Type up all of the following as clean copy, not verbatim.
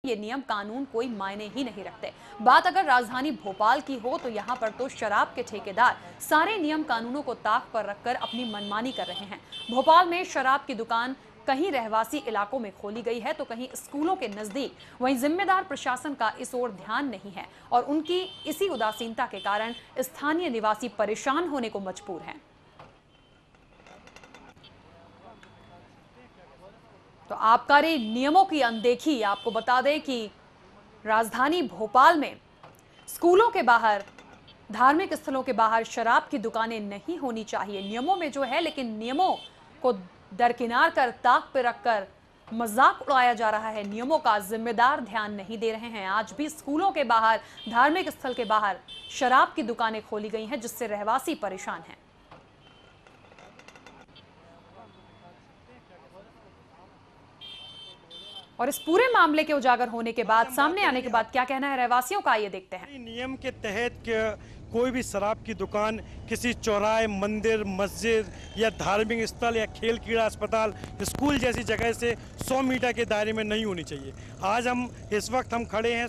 ये नियम कानून कोई मायने ही नहीं रखते। बात अगर राजधानी भोपाल की हो तो यहाँ पर तो शराब के ठेकेदार सारे नियम कानूनों को ताक पर रखकर अपनी मनमानी कर रहे हैं। भोपाल में शराब की दुकान कहीं रहवासी इलाकों में खोली गई है तो कहीं स्कूलों के नजदीक। वहीं जिम्मेदार प्रशासन का इस ओर ध्यान नहीं है और उनकी इसी उदासीनता के कारण स्थानीय निवासी परेशान होने को मजबूर हैं। तो आबकारी नियमों की अनदेखी, आपको बता दें कि राजधानी भोपाल में स्कूलों के बाहर, धार्मिक स्थलों के बाहर शराब की दुकानें नहीं होनी चाहिए, नियमों में जो है, लेकिन नियमों को दरकिनार कर ताक पे रखकर मजाक उड़ाया जा रहा है। नियमों का जिम्मेदार ध्यान नहीं दे रहे हैं। आज भी स्कूलों के बाहर, धार्मिक स्थल के बाहर शराब की दुकानें खोली गई हैं जिससे रहवासी परेशान हैं। और इस पूरे मामले के उजागर होने के बाद, सामने आने के बाद क्या कहना है रहवासियों का, ये देखते हैं। नियम के तहत कोई भी शराब की दुकान किसी चौराहे, मंदिर, मस्जिद या धार्मिक स्थल या खेल क्रीड़ा अस्पताल, स्कूल जैसी जगह से 100 मीटर के दायरे में नहीं होनी चाहिए। आज इस वक्त हम खड़े हैं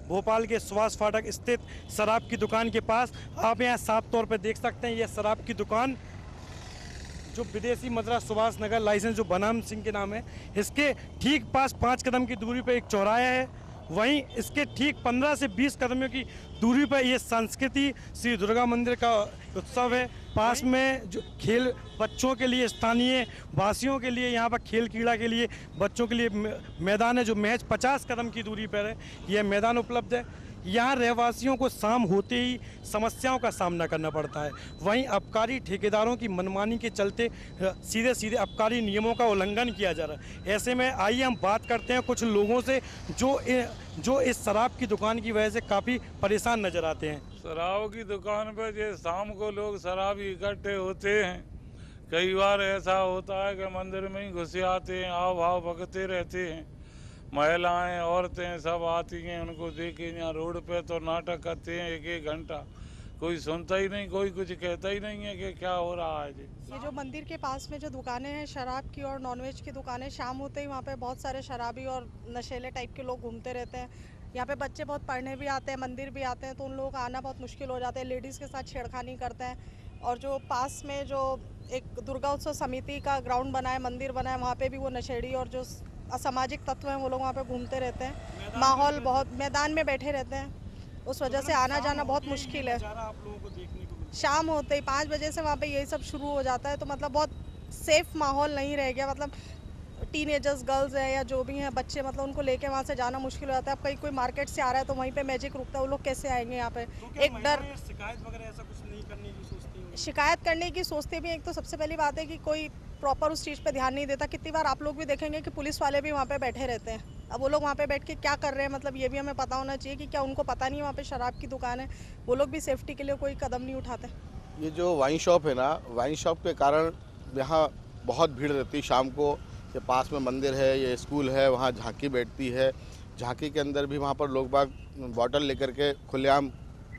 भोपाल के सुभाष फाटक स्थित शराब की दुकान के पास। आप यहाँ साफ तौर पर देख सकते हैं, यह शराब की दुकान जो विदेशी मद्रास सुभाष नगर लाइसेंस जो बनाम सिंह के नाम है, इसके ठीक पास 5 कदम की दूरी पर एक चौराहा है। वहीं इसके ठीक 15 से 20 कदमों की दूरी पर यह संस्कृति श्री दुर्गा मंदिर का उत्सव है। पास में जो खेल बच्चों के लिए, स्थानीय वासियों के लिए, यहाँ पर खेल क्रीड़ा के लिए बच्चों के लिए मैदान है जो महज 50 कदम की दूरी पर है। यह मैदान उपलब्ध है। यहाँ रहवासियों को शाम होते ही समस्याओं का सामना करना पड़ता है। वहीं आबकारी ठेकेदारों की मनमानी के चलते सीधे सीधे आबकारी नियमों का उल्लंघन किया जा रहा है। ऐसे में आइए हम बात करते हैं कुछ लोगों से जो इस शराब की दुकान की वजह से काफ़ी परेशान नजर आते हैं। शराब की दुकान पर जो शाम को लोग शराबी इकट्ठे होते हैं, कई बार ऐसा होता है कि मंदिर में ही घुसे आते हैं, आओ भाव भगते रहते हैं। महिलाएं, औरतें सब आती हैं, उनको देखे यहाँ रोड पे तो नाटक करते हैं 1-1 घंटा। कोई सुनता ही नहीं, कोई कुछ कहता ही नहीं है कि क्या हो रहा है जी। ये जो मंदिर के पास में जो दुकानें हैं शराब की और नॉनवेज की दुकानें, शाम होते ही वहाँ पे बहुत सारे शराबी और नशेले टाइप के लोग घूमते रहते हैं। यहाँ पे बच्चे बहुत पढ़ने भी आते हैं, मंदिर भी आते हैं, तो उन लोगों का आना बहुत मुश्किल हो जाता है। लेडीज़ के साथ छेड़खानी करते हैं। और जो पास में जो एक दुर्गा उत्सव समिति का ग्राउंड बना है, मंदिर बना है, वहाँ पे भी वो नशेड़ी और जो असामाजिक तत्व हैं वो लोग वहाँ पे घूमते रहते हैं। माहौल बहुत, मैदान में बैठे रहते हैं, उस वजह से आना जाना बहुत मुश्किल है। शाम होते ही 5 बजे से वहाँ पे यही सब शुरू हो जाता है, तो मतलब बहुत सेफ माहौल नहीं रह गया। मतलब टीनेजर्स, गर्ल्स हैं या जो भी हैं बच्चे, मतलब उनको लेके वहाँ से जाना मुश्किल हो जाता है। अब कहीं कोई मार्केट से आ रहा है तो वहीं पे मैजिक रुकता है, वो लोग कैसे आएंगे यहाँ पे। तो एक डर, शिकायत वगैरह ऐसा कुछ नहीं करने की सोचती हैं? शिकायत करने की सोचते भी। एक तो सबसे पहली बात है कि कोई प्रॉपर उस चीज़ पे ध्यान नहीं देता। कितनी बार आप लोग भी देखेंगे कि पुलिस वाले भी वहाँ पे बैठे रहते हैं। अब वो लोग वहाँ पे बैठ के क्या कर रहे हैं, मतलब ये भी हमें पता होना चाहिए कि क्या उनको पता नहीं है वहाँ पे शराब की दुकान है। वो लोग भी सेफ्टी के लिए कोई कदम नहीं उठाते। ये जो वाइन शॉप है ना, वाइन शॉप के कारण यहाँ बहुत भीड़ रहती है शाम को। ये पास में मंदिर है, ये स्कूल है, वहाँ झांकी बैठती है। झांकी के अंदर भी वहाँ पर लोग बाग बॉटल लेकर के खुलेआम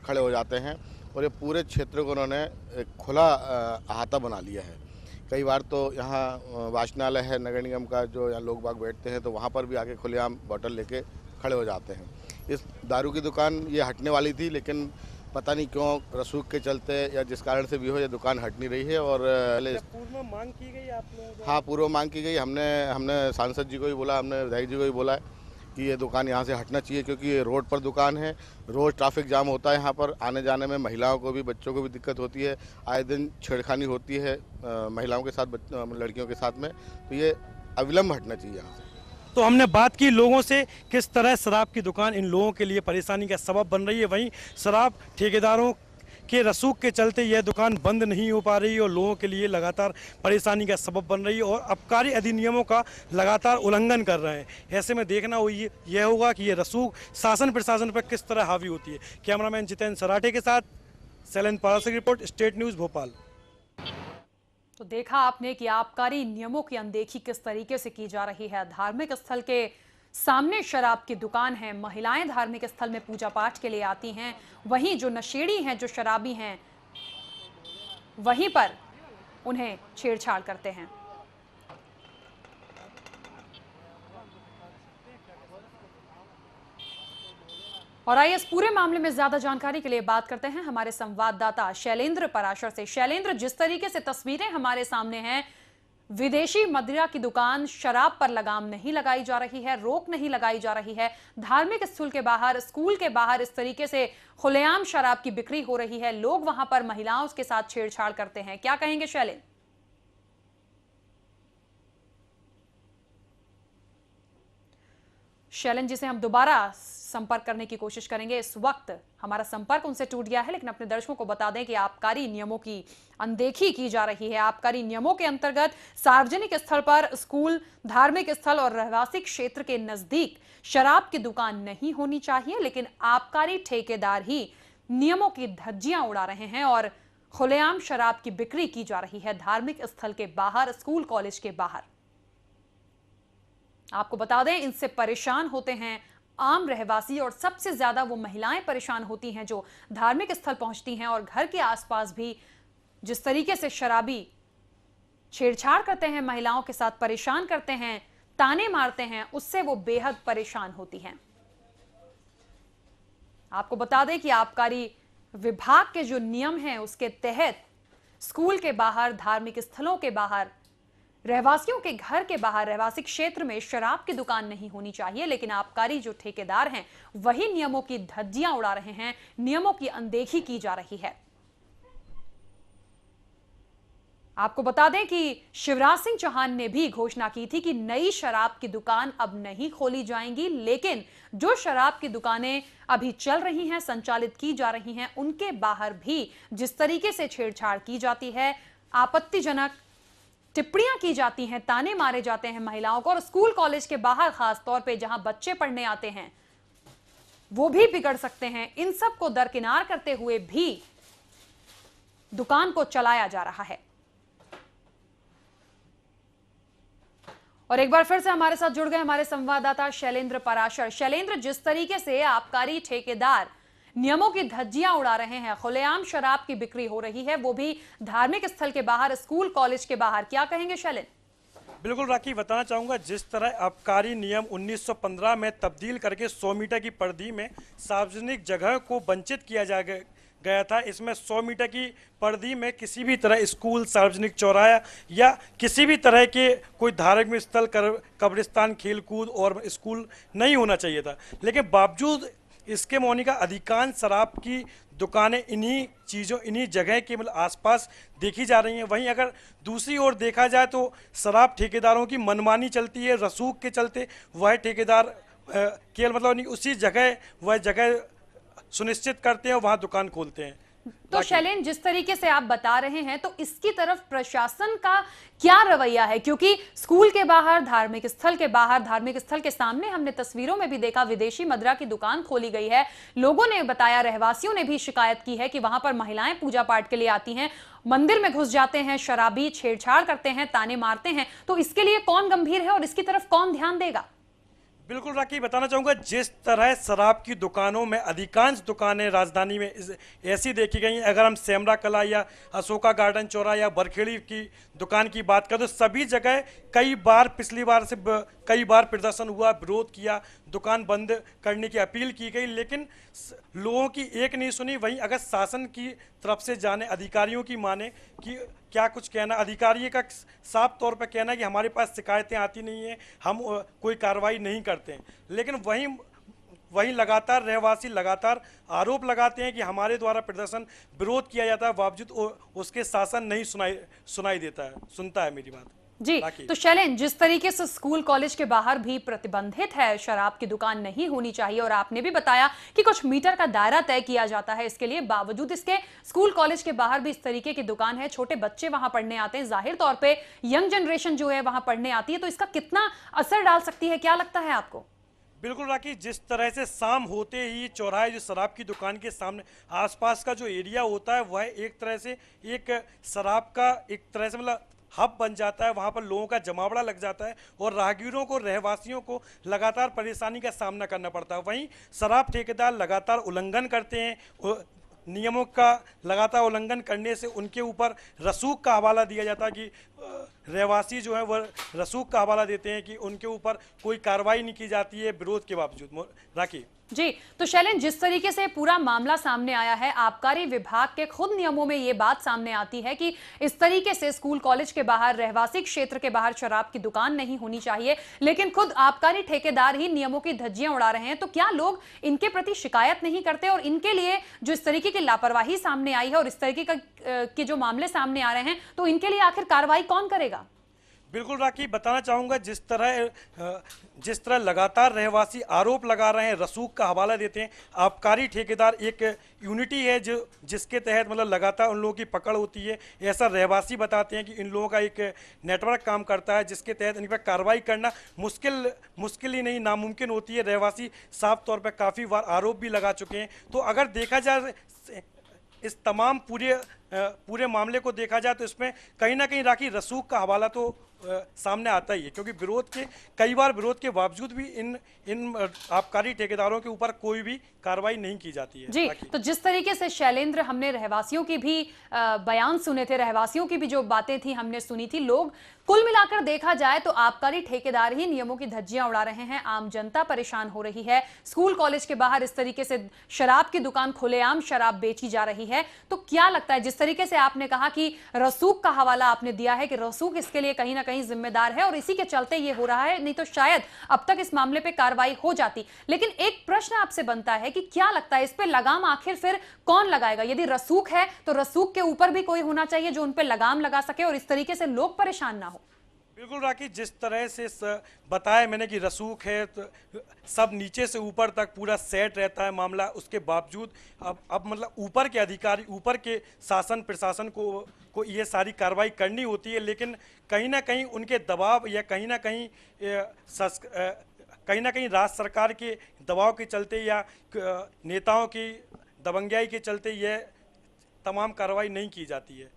खड़े हो जाते हैं और ये पूरे क्षेत्र को उन्होंने एक खुला अहाता बना लिया है। कई बार तो यहाँ वाचनालय है नगर निगम का, जो यहाँ लोग बाग बैठते हैं, तो वहाँ पर भी आके खुलेआम बॉटल लेके खड़े हो जाते हैं। इस दारू की दुकान ये हटने वाली थी, लेकिन पता नहीं क्यों रसूख के चलते या जिस कारण से भी हो, ये दुकान हट नहीं रही है। और पूर्व में मांग की गई आप लोगों को? हाँ, पूर्व मांग की गई। हमने सांसद जी को भी बोला, हमने विधायक जी को भी बोला है कि ये दुकान यहाँ से हटना चाहिए, क्योंकि ये रोड पर दुकान है। रोज़ ट्रैफिक जाम होता है यहाँ पर, आने जाने में महिलाओं को भी, बच्चों को भी दिक्कत होती है। आए दिन छेड़खानी होती है महिलाओं के साथ, लड़कियों के साथ में। तो ये अविलंब हटना चाहिए यहाँ से। तो हमने बात की लोगों से, किस तरह शराब की दुकान इन लोगों के लिए परेशानी का सबब बन रही है। वहीं शराब ठेकेदारों के रसूख के चलते यह दुकान बंद नहीं हो पा रही है और लोगों के लिए लगातार परेशानी का सबब बन रही है और आबकारी अधिनियमों का लगातार उल्लंघन कर रहे हैं। ऐसे में देखना यह होगा कि यह रसूख शासन प्रशासन पर किस तरह हावी होती है। कैमरामैन जितेंद्र सराठे के साथ शैलेन पारस की रिपोर्ट, स्टेट न्यूज़ भोपाल। तो देखा आपने कि आबकारी नियमों की अनदेखी किस तरीके से की जा रही है। धार्मिक स्थल के सामने शराब की दुकान है, महिलाएं धार्मिक स्थल में पूजा पाठ के लिए आती हैं, वहीं जो नशेड़ी हैं, जो शराबी हैं, वहीं पर उन्हें छेड़छाड़ करते हैं। और आइए इस पूरे मामले में ज्यादा जानकारी के लिए बात करते हैं हमारे संवाददाता शैलेंद्र पराशर से। शैलेंद्र, जिस तरीके से तस्वीरें हमारे सामने हैं, विदेशी मदिरा की दुकान, शराब पर लगाम नहीं लगाई जा रही है, रोक नहीं लगाई जा रही है, धार्मिक स्थल के बाहर, स्कूल के बाहर इस तरीके से खुलेआम शराब की बिक्री हो रही है, लोग वहां पर महिलाओं के साथ छेड़छाड़ करते हैं, क्या कहेंगे शैलेंद्र? शैलेंद्र जिसे हम दोबारा संपर्क करने की कोशिश करेंगे, इस वक्त हमारा संपर्क उनसे टूट गया है, लेकिन अपने दर्शकों को बता दें कि आबकारी नियमों की अनदेखी की जा रही है। आबकारी नियमों के अंतर्गत सार्वजनिक स्थल पर, स्कूल, धार्मिक स्थल और रहवासी क्षेत्र के नजदीक शराब की दुकान नहीं होनी चाहिए, लेकिन आबकारी ठेकेदार ही नियमों की धज्जियां उड़ा रहे हैं और खुलेआम शराब की बिक्री की जा रही है धार्मिक स्थल के बाहर, स्कूल कॉलेज के बाहर। आपको बता दें, इनसे परेशान होते हैं आम रहवासी और सबसे ज्यादा वो महिलाएं परेशान होती हैं जो धार्मिक स्थल पहुंचती हैं और घर के आसपास भी जिस तरीके से शराबी छेड़छाड़ करते हैं, महिलाओं के साथ परेशान करते हैं, ताने मारते हैं, उससे वो बेहद परेशान होती हैं। आपको बता दें कि आबकारी विभाग के जो नियम हैं उसके तहत स्कूल के बाहर, धार्मिक स्थलों के बाहर, रहवासियों के घर के बाहर, रहवासी क्षेत्र में शराब की दुकान नहीं होनी चाहिए, लेकिन आबकारी जो ठेकेदार हैं वही नियमों की धज्जियां उड़ा रहे हैं, नियमों की अनदेखी की जा रही है। आपको बता दें कि शिवराज सिंह चौहान ने भी घोषणा की थी कि नई शराब की दुकान अब नहीं खोली जाएंगी, लेकिन जो शराब की दुकानें अभी चल रही हैं, संचालित की जा रही हैं, उनके बाहर भी जिस तरीके से छेड़छाड़ की जाती है, आपत्तिजनक टिप्पणियां की जाती हैं, ताने मारे जाते हैं महिलाओं को, और स्कूल कॉलेज के बाहर खास तौर पे जहां बच्चे पढ़ने आते हैं वो भी बिगड़ सकते हैं, इन सब को दरकिनार करते हुए भी दुकान को चलाया जा रहा है। और एक बार फिर से हमारे साथ जुड़ गए हमारे संवाददाता शैलेंद्र पराशर। शैलेंद्र, जिस तरीके से आबकारी ठेकेदार नियमों की धज्जियां उड़ा रहे हैं, खुलेआम शराब की बिक्री हो रही है, वो भी धार्मिक स्थल के बाहर, स्कूल कॉलेज के बाहर, क्या कहेंगे शैलेंद्र? बिल्कुल राखी, बताना चाहूँगा, जिस तरह आबकारी नियम 1915 में तब्दील करके 100 मीटर की परिधि में सार्वजनिक जगह को वंचित किया गया था, इसमें 100 मीटर की परिधि में किसी भी तरह स्कूल, सार्वजनिक चौराहा या किसी भी तरह के कोई धार्मिक स्थल, कब्रिस्तान, खेलकूद और स्कूल नहीं होना चाहिए था। लेकिन बावजूद इसके मोनिका अधिकांश शराब की दुकानें इन्हीं चीज़ों, इन्हीं जगह के मतलब आसपास देखी जा रही हैं। वहीं अगर दूसरी ओर देखा जाए तो शराब ठेकेदारों की मनमानी चलती है, रसूख के चलते वह ठेकेदार केवल मतलब उसी जगह वह जगह सुनिश्चित करते हैं, वहाँ दुकान खोलते हैं। तो शैलेंद्र, जिस तरीके से आप बता रहे हैं, तो इसकी तरफ प्रशासन का क्या रवैया है? क्योंकि स्कूल के बाहर, धार्मिक स्थल के बाहर, धार्मिक स्थल के सामने हमने तस्वीरों में भी देखा विदेशी मदिरा की दुकान खोली गई है। लोगों ने बताया, रहवासियों ने भी शिकायत की है कि वहां पर महिलाएं पूजा पाठ के लिए आती हैं, मंदिर में घुस जाते हैं, शराबी छेड़छाड़ करते हैं, ताने मारते हैं। तो इसके लिए कौन गंभीर है और इसकी तरफ कौन ध्यान देगा? बिल्कुल राखी, बताना चाहूँगा, जिस तरह शराब की दुकानों में अधिकांश दुकानें राजधानी में ऐसी देखी गई हैं। अगर हम सेमरा कला या अशोका गार्डन चौराहा या बरखेड़ी की दुकान की बात करें तो सभी जगह कई बार, पिछली बार से कई बार प्रदर्शन हुआ, विरोध किया, दुकान बंद करने की अपील की गई, लेकिन लोगों की एक नहीं सुनी। वहीं अगर शासन की तरफ से जाने, अधिकारियों की माने कि क्या कुछ कहना, अधिकारी का साफ तौर पर कहना है कि हमारे पास शिकायतें आती नहीं हैं, हम कोई कार्रवाई नहीं करते हैं, लेकिन वहीं लगातार रहवासी लगातार आरोप लगाते हैं कि हमारे द्वारा प्रदर्शन, विरोध किया जाता है, बावजूद उसके शासन नहीं सुनता है मेरी बात जी। तो शैलेंद्र, जिस तरीके से स्कूल कॉलेज के बाहर भी प्रतिबंधित है, शराब की दुकान नहीं होनी चाहिए, और आपने भी बताया कि कुछ मीटर का दायरा तय किया जाता है इसके लिए, बावजूद इसके स्कूल कॉलेज के बाहर भी इस तरीके की दुकान है, छोटे बच्चे वहां पढ़ने आते हैं, जाहिर तौर पे यंग जनरेशन जो है वहां पढ़ने आती है, तो इसका कितना असर डाल सकती है, क्या लगता है आपको? बिल्कुल राखी, जिस तरह से शाम होते ही चौराहे, जो शराब की दुकान के सामने आसपास का जो एरिया होता है, वह एक तरह से एक शराब का एक तरह से मतलब हब बन जाता है, वहाँ पर लोगों का जमावड़ा लग जाता है और राहगीरों को, रहवासियों को लगातार परेशानी का सामना करना पड़ता है। वहीं शराब ठेकेदार लगातार उल्लंघन करते हैं, नियमों का लगातार उल्लंघन करने से उनके ऊपर रसूख का हवाला दिया जाता है कि रहवासी जो है वह रसूख का हवाला देते हैं कि उनके ऊपर कोई कार्रवाई नहीं की जाती है विरोध के बावजूद। राखी जी, तो शैलेंद्र, जिस तरीके से पूरा मामला सामने आया है, आबकारी विभाग के खुद नियमों में ये बात सामने आती है कि इस तरीके से स्कूल कॉलेज के बाहर, रहवासी क्षेत्र के बाहर शराब की दुकान नहीं होनी चाहिए, लेकिन खुद आबकारी ठेकेदार ही नियमों की धज्जियां उड़ा रहे हैं। तो क्या लोग इनके प्रति शिकायत नहीं करते? और इनके लिए जो इस तरीके की लापरवाही सामने आई है और इस तरीके के जो मामले सामने आ रहे हैं, तो इनके लिए आखिर कार्रवाई कौन करेगा? बिल्कुल राखी, बताना चाहूँगा जिस तरह लगातार रहवासी आरोप लगा रहे हैं, रसूख का हवाला देते हैं, आबकारी ठेकेदार एक यूनिटी है जिसके तहत मतलब लगातार उन लोगों की पकड़ होती है। ऐसा रहवासी बताते हैं कि इन लोगों का एक नेटवर्क काम करता है जिसके तहत इन पर कार्रवाई करना मुश्किल ही नहीं, नामुमकिन होती है। रहवासी साफ तौर पर काफ़ी बार आरोप भी लगा चुके हैं। तो अगर देखा जाए इस तमाम पूरे मामले को देखा जाए तो इसमें कहीं ना कहीं राखी रसूख का हवाला तो सामने आता ही है, क्योंकि कई बार विरोध के बावजूद भी इन आबकारी ठेकेदारों के ऊपर कोई भी कार्रवाई नहीं की जाती है। जी, तो जिस तरीके से शैलेंद्र, हमने रहवासियों की भी बयान सुने थे, रहवासियों की भी जो बातें थी हमने सुनी थी, लोग कुल मिलाकर देखा जाए तो आबकारी ठेकेदार ही नियमों की धज्जियां उड़ा रहे हैं, आम जनता परेशान हो रही है। स्कूल कॉलेज के बाहर इस तरीके से शराब की दुकान, खुलेआम शराब बेची जा रही है। तो क्या लगता है, जिस तरीके से आपने कहा कि रसूख का हवाला आपने दिया है कि रसूख इसके लिए कहीं ना कहीं जिम्मेदार है और इसी के चलते ये हो रहा है, नहीं तो शायद अब तक इस मामले पे कार्रवाई हो जाती। लेकिन एक प्रश्न आपसे बनता है कि क्या लगता है, इस पे लगाम आखिर फिर कौन लगाएगा? यदि रसूख है तो रसूख के ऊपर भी कोई होना चाहिए जो उन पे लगाम लगा सके और इस तरीके से लोग परेशान ना हो। बिल्कुल राखी, जिस तरह से बताया मैंने कि रसूख है तो सब नीचे से ऊपर तक पूरा सेट रहता है मामला, उसके बावजूद अब मतलब ऊपर के अधिकारी, ऊपर के शासन प्रशासन को ये सारी कार्रवाई करनी होती है, लेकिन कहीं ना कहीं उनके दबाव या कहीं ना कहीं राज्य सरकार के दबाव के चलते या नेताओं की दबंगियाई के चलते ये तमाम कार्रवाई नहीं की जाती है।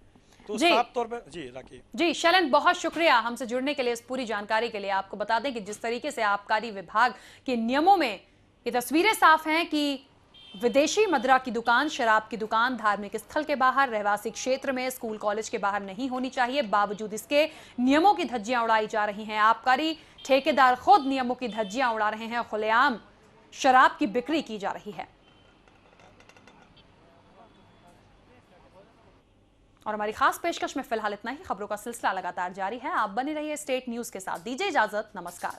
तो साफ तौर पर जी राखी। जी शैलेंद्र, बहुत शुक्रिया हमसे जुड़ने के लिए, इस पूरी जानकारी के लिए। आपको बता दें कि जिस तरीके से आबकारी विभाग के नियमों में ये तस्वीरें साफ हैं कि विदेशी मदिरा की दुकान, शराब की दुकान धार्मिक स्थल के बाहर, रहवासी क्षेत्र में, स्कूल कॉलेज के बाहर नहीं होनी चाहिए। बावजूद इसके नियमों की धज्जियां उड़ाई जा रही हैं। आबकारी ठेकेदार खुद नियमों की धज्जियां उड़ा रहे हैं, खुलेआम शराब की बिक्री की जा रही है। और हमारी खास पेशकश में फिलहाल इतना ही। खबरों का सिलसिला लगातार जारी है, आप बने रहिए स्टेट न्यूज के साथ। दीजिए इजाजत, नमस्कार।